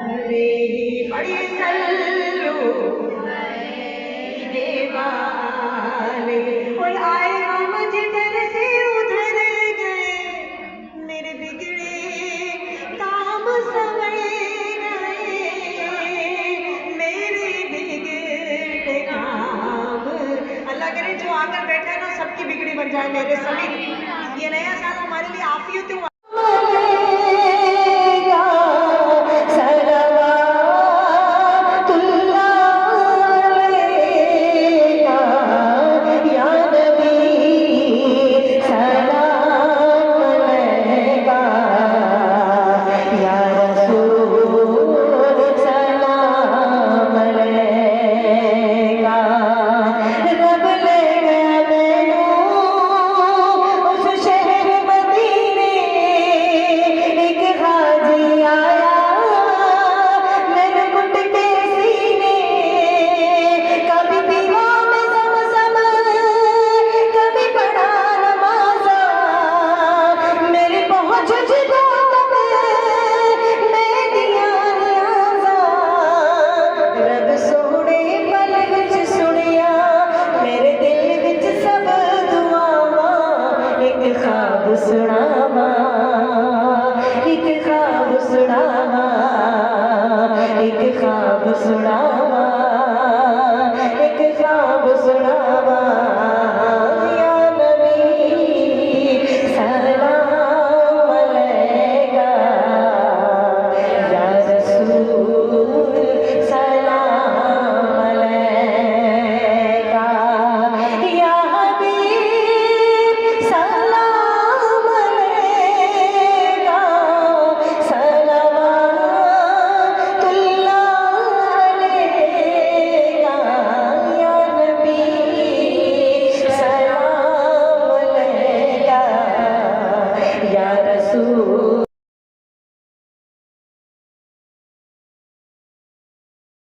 अलैहि पढ़िए सल्लू देवाले। कोई आए हम जिधर से उधर गए, मेरे बिगड़े काम संवर गए, मेरे बिगड़े काम। अल्लाह करे जो आकर बैठा है ना सबकी बिगड़ी बन जाए मेरे सभी। ये नया साल हमारे लिए आफियत हुआ। एक ख्वाब सुनावा